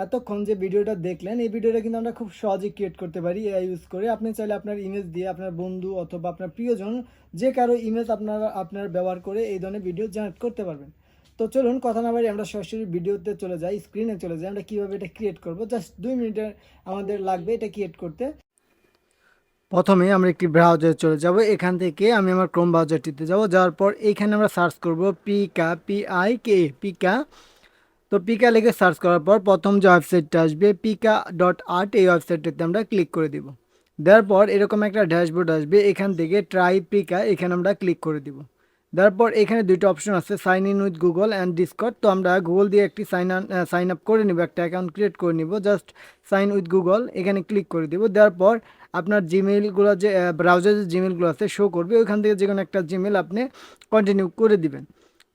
এতক্ষণ যে ভিডিওটা দেখলেন এই ভিডিওটা কিন্তু আমরা খুব সহজেই ক্রিয়েট করতে পারি এআই ইউজ করে। আপনি চাইলে আপনার ইমেজ দিয়ে আপনার বন্ধু অথবা আপনার প্রিয়জন যে কারো ইমেজ আপনার ব্যবহার করে এই ধরনের ভিডিও জেনারেট করতে পারবেন। তো চলুন কথা না বাড়ি আমরা সরাসরি ভিডিওতে চলে যাই, স্ক্রিনে চলে যাই। আমরা কীভাবে এটা ক্রিয়েট করব, জাস্ট 2 মিনিটের আমাদের লাগবে এটা ক্রিয়েট করতে। প্রথমে আমরা একটি ব্রাউজারে চলে যাব। এখান থেকে আমি আমার ক্রোম ব্রাউজারটিতে যাব। যাওয়ার পর এইখানে আমরা সার্চ করব পিকা, PIKA, পিকা। তো পিকা লিখে সার্চ করার পর প্রথম যে ওয়েবসাইটটা আসবে pika.art, এই ওয়েবসাইটটাতে আমরা ক্লিক করে দিব। দেওয়ার পর এরকম একটা ড্যাশবোর্ড আসবে। এখান থেকে ট্রাই পিকা, এখানে আমরা ক্লিক করে দিব। দেওয়ার পর এখানে দুইটা অপশন আছে, sign in with Google and Discord. তো আমরা গুগল দিয়ে একটি সাইন আপ করে নিব, একটা অ্যাকাউন্ট ক্রিয়েট করে নিব। জাস্ট সাইন উইথ গুগল এখানে ক্লিক করে দিব। দেওয়ার পর আপনার জিমেইলগুলো যে ব্রাউজারে যে জিমেইলগুলো আছে শো করবে, ওইখান থেকে যে কোনো একটা জিমেইল আপনি কন্টিনিউ করে দিবেন।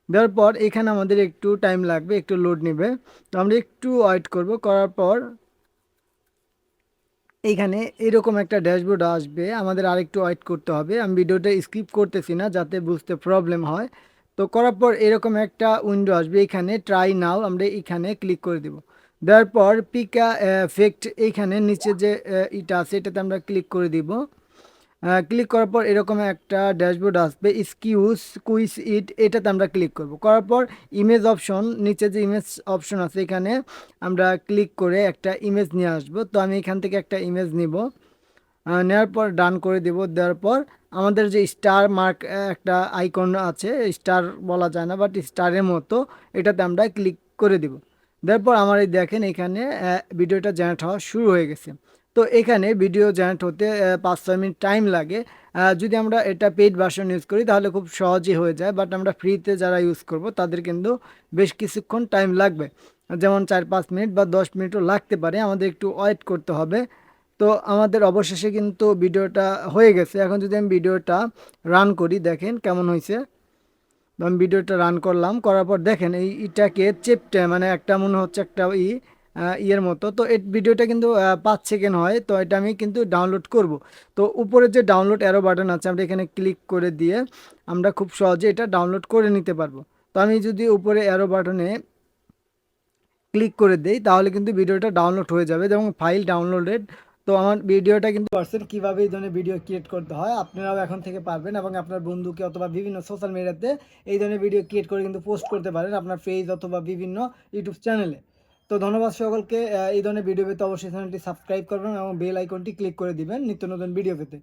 দেওয়ার পর এখানে আমাদের একটু টাইম লাগবে, একটু লোড নেবে। তো আমরা একটু ওয়েট করব। করার পর এইখানে এরকম একটা ড্যাশবোর্ড আসবে, আমাদের আরেকটু ওয়েট করতে হবে। আমি ভিডিওটা স্কিপ করতেছি না যাতে বুঝতে প্রবলেম হয়। তো করার পর এরকম একটা উইন্ডো আসবে, এখানে ট্রাই নাও আমরা এখানে ক্লিক করে দেব। দেওয়ার পর পিকা এফেক্ট এইখানে নিচে যে এটা আছে এটাতে আমরা ক্লিক করে দিব। ক্লিক করার পর এরকম একটা ড্যাশবোর্ড আসবে, স্কিউজ কুইজ ইট, এটাতে আমরা ক্লিক করব। করার পর ইমেজ অপশন, নিচে যে ইমেজ অপশন আছে এখানে আমরা ক্লিক করে একটা ইমেজ নিয়ে আসব। তো আমি এখান থেকে একটা ইমেজ নিব, নেওয়ার পর ডান করে দেব। দেওয়ার পর আমাদের যে স্টার মার্ক একটা আইকন আছে, স্টার বলা যায় না বাট স্টারের মতো, এটাতে আমরা ক্লিক করে দেব। দেওয়ার পর আমার এই দেখেন এখানে ভিডিওটা জেনারেট হওয়া শুরু হয়ে গেছে। তো এখানে ভিডিও জেনারেট হতে 5-6 মিনিট টাইম লাগে। যদি আমরা এটা পেইড ভার্সন ইউজ করি তাহলে খুব সহজেই হয়ে যায়, বাট আমরা ফ্রিতে যারা ইউজ করব তাদের কিন্তু বেশ কিছুক্ষণ টাইম লাগবে, যেমন 4-5 মিনিট বা 10 মিনিটও লাগতে পারে, আমাদের একটু ওয়েট করতে হবে। তো আমাদের অবশেষে কিন্তু ভিডিওটা হয়ে গেছে। এখন যদি আমি ভিডিওটা রান করি, দেখেন কেমন হয়েছে। তো আমি ভিডিওটা রান করলাম, করার পর দেখেন এটাকে চেপটে মানে একটা মনে হচ্ছে একটা ইয়ের মতো। তো এই ভিডিওটা কিন্তু 5 সেকেন্ড হয়। তো এটা আমি কিন্তু ডাউনলোড করব। তো উপরে যে ডাউনলোড অ্যারো বাটন আছে আমরা এখানে ক্লিক করে দিয়ে আমরা খুব সহজে এটা ডাউনলোড করে নিতে পারবো। তো আমি যদি উপরে অ্যারো বাটনে ক্লিক করে দেই তাহলে কিন্তু ভিডিওটা ডাউনলোড হয়ে যাবে, যেমন ফাইল ডাউনলোডেড। তো আমার ভিডিওটা কিন্তু পারছেন কীভাবে এই ধরনের ভিডিও ক্রিয়েট করতে হয়, আপনারাও এখন থেকে পারবেন এবং আপনার বন্ধুকে অথবা বিভিন্ন সোশ্যাল মিডিয়াতে এই ধরনের ভিডিও ক্রিয়েট করে কিন্তু পোস্ট করতে পারেন আপনার পেজ অথবা বিভিন্ন ইউটিউব চ্যানেলে। তো ধন্যবাদ সকলকে। এই ধরনের ভিডিও পেতে অবশ্যই চ্যানেলটি সাবস্ক্রাইব করবেন এবং বেল আইকনটি ক্লিক করে দিবেন নিত্য নতুন ভিডিও পেতে।